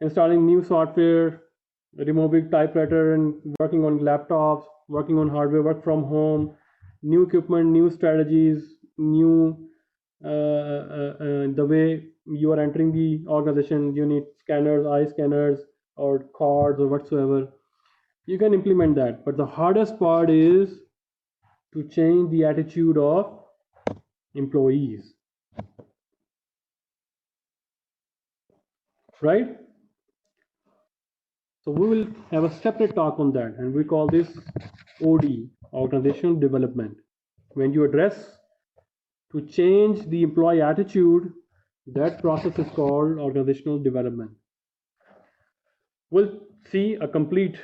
installing new software, removing typewriter and working on laptops, working on hardware, work from home, new equipment, new strategies, new the way you are entering the organization. You need scanners, eye scanners, or cards, or whatsoever. You can implement that, but the hardest part is to change the attitude of employees, right? So we will have a separate talk on that, and we call this OD, organizational development. When you address to change the employee attitude, that process is called organizational development. We'll see a complete,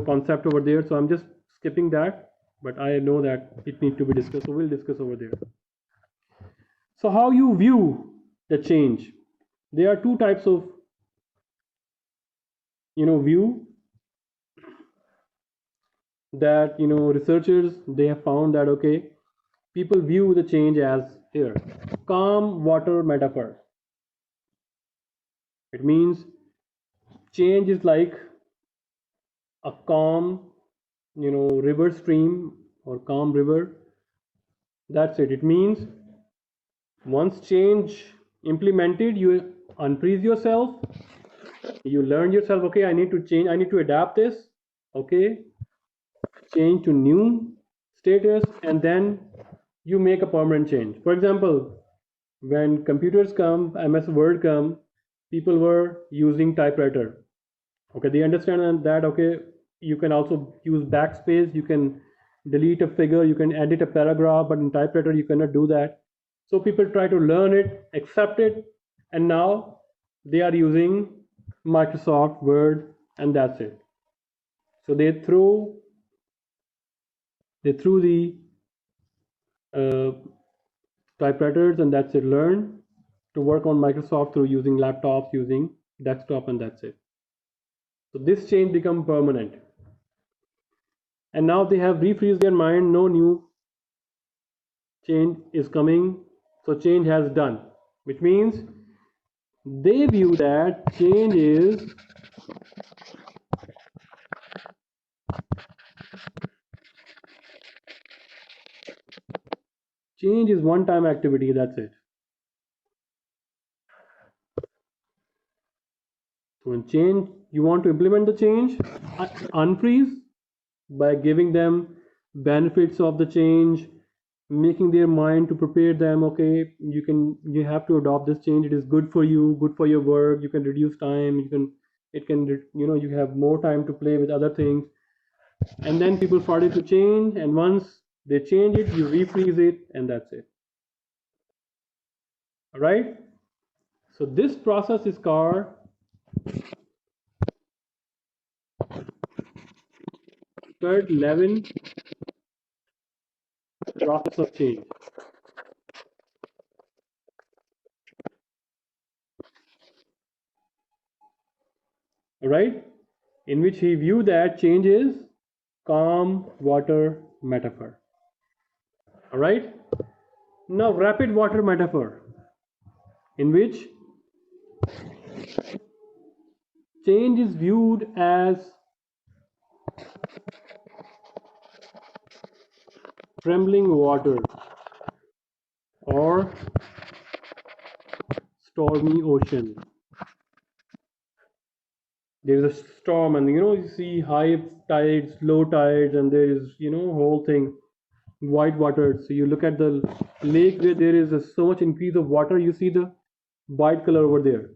concept over there. So I'm just skipping that, but I know that it needs to be discussed. So we'll discuss over there. So how you view the change? There are two types of, view that, researchers, they have found that, okay, people view the change as here, calm water metaphor. It means change is like a calm, river stream or calm river. That's it. It means once change implemented, you unfreeze yourself, you learn yourself, okay, I need to change, I need to adapt this, okay, change to new status, and then you make a permanent change. For example, when computers come, MS Word come, people were using typewriter. Okay, they understand that, okay, you can also use backspace, you can delete a figure, you can edit a paragraph, but in typewriter you cannot do that. So people try to learn it, accept it, and now they are using Microsoft Word, and that's it. So they threw the typewriters, and that's it. Learn to work on Microsoft through using laptops, using desktop, and that's it. So this change become permanent. And now they have refreezed their mind, no new change is coming, so change has done, which means they view that change is one-time activity, that's it. So when change, you want to implement the change, unfreeze by giving them benefits of the change, making their mind to prepare them, okay, you have to adopt this change, it is good for you, good for your work, you can reduce time, you have more time to play with other things. And then people started to change, and once they change it, you refreeze it, and that's it. All right, so this process is called Kurt-Lewin process of change. All right, in which he viewed that change is calm water metaphor. All right, now rapid water metaphor, in which change is viewed as trembling water or stormy ocean. There is a storm, and you see high tides, low tides, and there is whole thing white water. So you look at the lake where there is so much increase of water, you see the white color over there,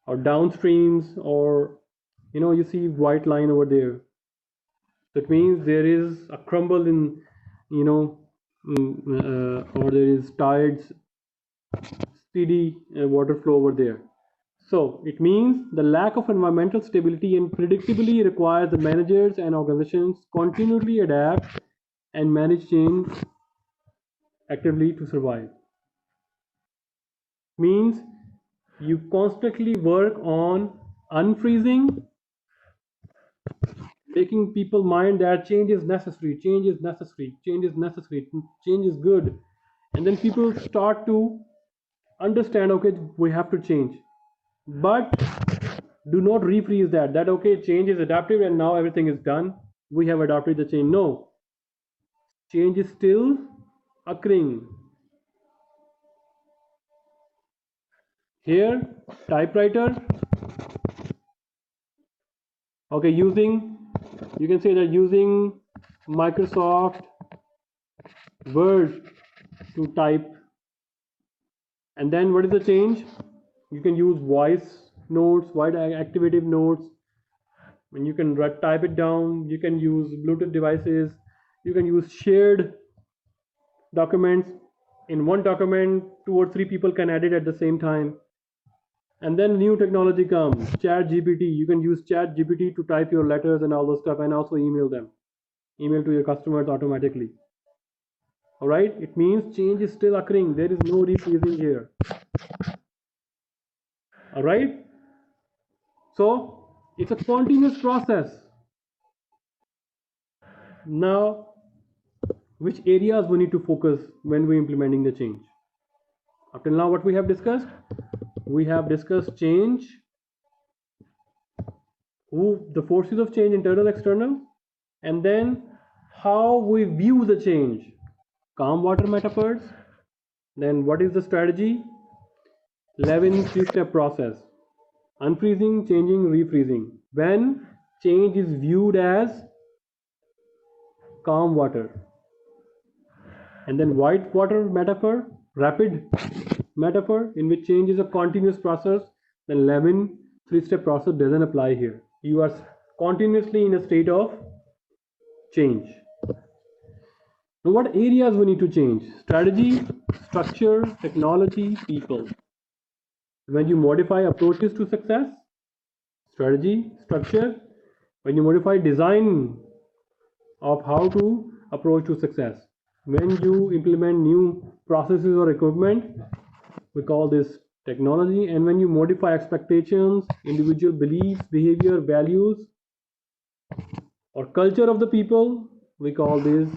or downstreams, or you see white line over there. That means there is a crumble in or there is tides, steady water flow over there. So it means the lack of environmental stability and predictability requires the managers and organizations continually adapt and manage change actively to survive. Means you constantly work on unfreezing, making people mind that change is necessary, change is necessary, change is necessary, change is good, and then people start to understand, okay, we have to change. But Do not refreeze that okay, change is adaptive and now everything is done, we have adopted the change. No, change is still occurring. Here, typewriter, okay, using, you can say that using Microsoft Word to type. And then what is the change? You can use voice notes, voice activative notes, and you can type it down. You can use Bluetooth devices. You can use shared documents. In one document, 2 or 3 people can edit at the same time. And then new technology comes, Chat GPT. You can use Chat GPT to type your letters and all those stuff, and also email them, email to your customers automatically. All right, it means change is still occurring. There is no refreezing here. All right, so it's a continuous process. Now, which areas we need to focus when we're implementing the change? Up till now, what we have discussed? We have discussed change, the forces of change, internal, external, and then how we view the change. Calm water metaphors. Then what is the strategy? 11 3-step process. Unfreezing, changing, refreezing. When change is viewed as calm water. And then white water metaphor, rapid metaphor, in which change is a continuous process. Then 11 3-step process doesn't apply here. You are continuously in a state of change. Now, what areas we need to change? Strategy, structure, technology, people. When you modify approaches to success, strategy, structure. When you modify design of how to approach to success. When you implement new processes or equipment, we call this technology. And when you modify expectations, individual beliefs, behavior, values, or culture of the people, we call this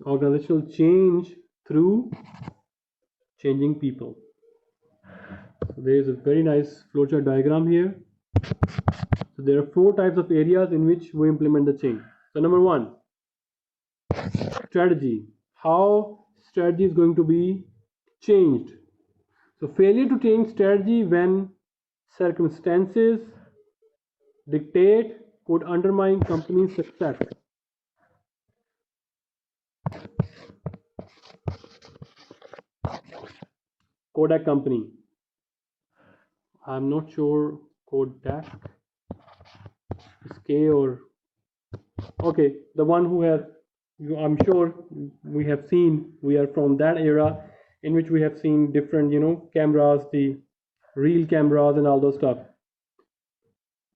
organizational change through changing people. So there is a very nice flowchart diagram here. So there are 4 types of areas in which we implement the change. So number 1, strategy. How strategy is going to be changed. So failure to change strategy when circumstances dictate could undermine company success. Kodak company. I'm not sure Kodak is K or okay, the one who has, I'm sure we have seen, we are from that era in which we have seen different, cameras, the real cameras and all those stuff.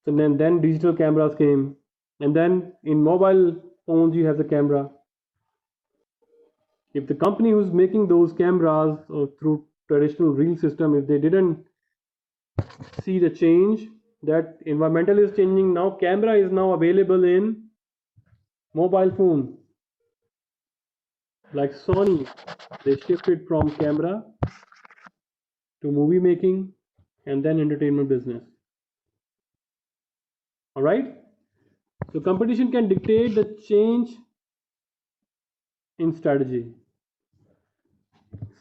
So then digital cameras came, and then in mobile phones you have the camera. If the company who's making those cameras through traditional reel system, if they didn't see the change that environmental is changing, now camera is now available in mobile phone. Like Sony, they shifted from camera to movie making and then entertainment business. All right, so competition can dictate the change in strategy.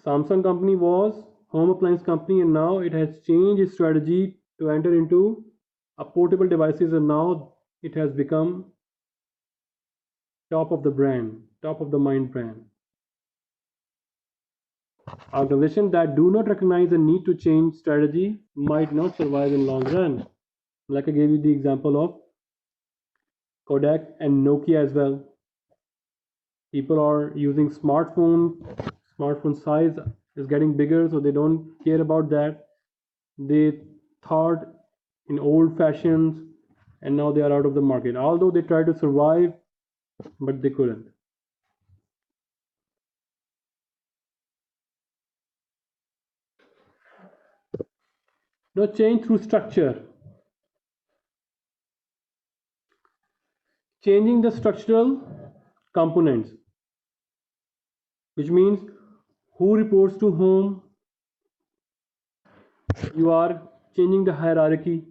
Samsung company was home appliance company, and now it has changed its strategy to enter into a portable devices, and now it has become top of the brand, top of the mind brand. Organizations that do not recognize the need to change strategy might not survive in long run. Like I gave you the example of Kodak and Nokia as well. People are using smartphone size is getting bigger, so they don't care about that. They thought in old fashions, and now they are out of the market. Although they tried to survive, but they couldn't. Now change through structure. Changing the structural components, which means who reports to whom. You are changing the hierarchy.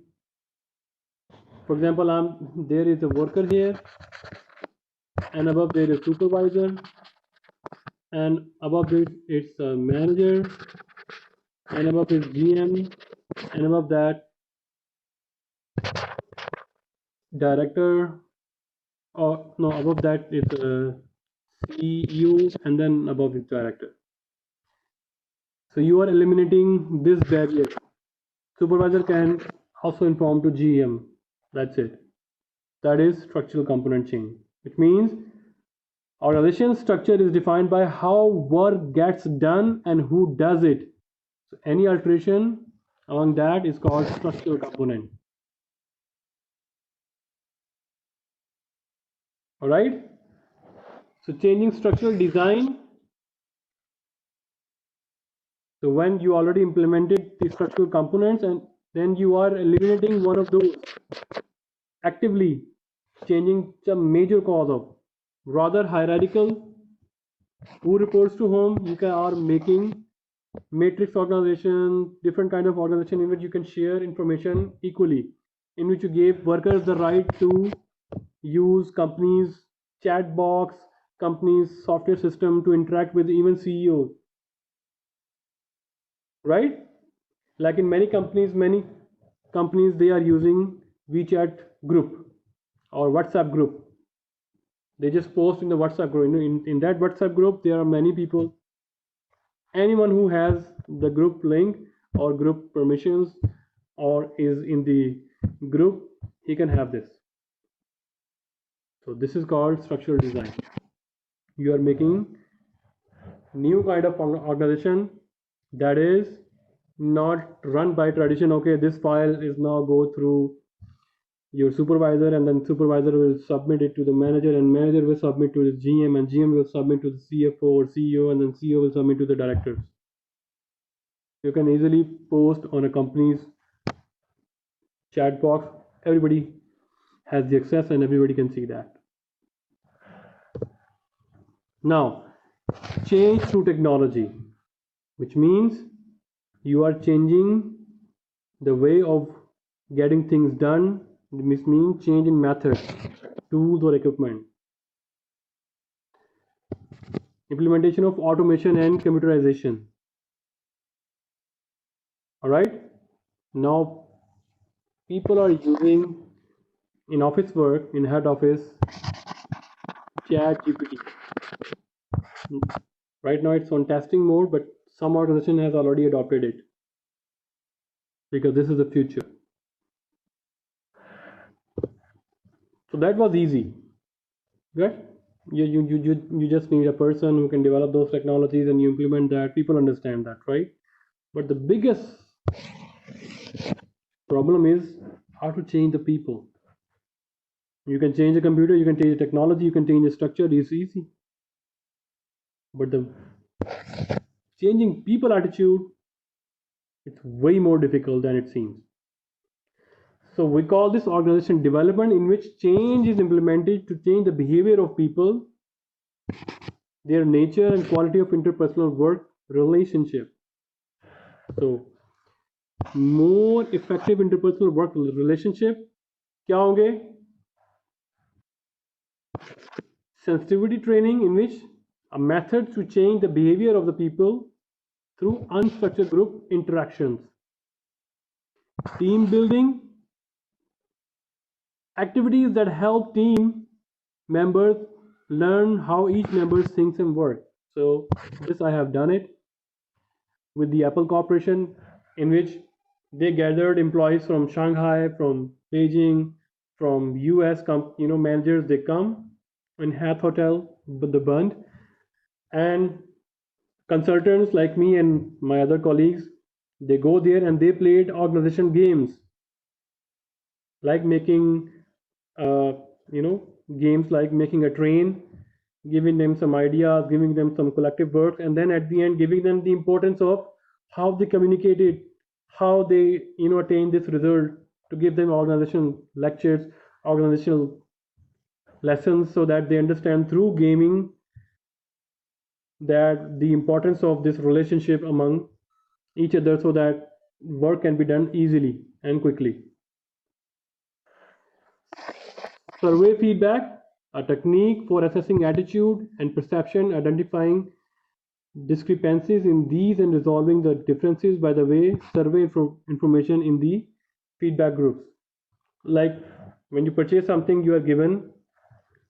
For example, there is a worker here, and above there is supervisor, and above it it's a manager, and above is GM, and above that director, or no, above that is a CEO, and then above is director. So you are eliminating this barrier. Supervisor can also inform to GM. That's it. That is structural component chain. It means organization structure is defined by how work gets done and who does it. So any alteration among that is called structural component. All right. So changing structural design. So when you already implemented the structural components and then you are eliminating one of those, actively changing the major cause of rather hierarchical, who reports to whom, you can are making matrix organization, different kind of organization in which you can share information equally, in which you give workers the right to use companies chat box, companies software system to interact with even CEO, right? Like in many companies they are using WeChat group or WhatsApp group. They just post in the WhatsApp group. In that WhatsApp group there are many people. Anyone who has the group link or group permissions or is in the group, he can have this. So this is called structural design. You are making new kind of organization that is not run by tradition. Okay, this file is now go through your supervisor, and then supervisor will submit it to the manager, and manager will submit to the GM, and GM will submit to the CFO or CEO, and then CEO will submit to the directors. You can easily post on a company's chat box. Everybody has the access and everybody can see that. Now, change through technology, which means you are changing the way of getting things done. This means change in methods, tools, or equipment. Implementation of automation and computerization. All right. Now, people are using in office work, in head office, Chat GPT. Right now it's on testing mode, but some organization has already adopted it because this is the future. So that was easy, right? You just need a person who can develop those technologies and you implement that. People understand that, right? But the biggest problem is how to change the people. You can change the computer, you can change the technology, you can change the structure. It's easy, but the changing people attitude, it's way more difficult than it seems. So we call this organization development, in which change is implemented to change the behavior of people, their nature and quality of interpersonal work relationship. So more effective interpersonal work relationship क्या होंगे? Sensitivity training, in which a method to change the behavior of the people through unstructured group interactions. Team building, activities that help team members learn how each member thinks and works. So this I have done it with the Apple Corporation, in which they gathered employees from Shanghai, from Beijing, from US managers. They come in Hath Hotel, the Bund, and consultants like me and my other colleagues, they go there and they played organization games, like making uh, games like making a train, giving them some ideas, giving them some collective work, and then at the end giving them the importance of how they communicated, how they attain this result, to give them organizational lectures, organizational lessons, so that they understand through gaming that the importance of this relationship among each other, so that work can be done easily and quickly. Survey feedback, a technique for assessing attitude and perception, identifying discrepancies in these and resolving the differences by the way survey information in the feedback groups. Like when you purchase something, you are given,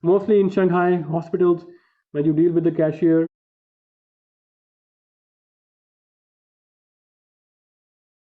mostly in Shanghai hospitals, when you deal with the cashier,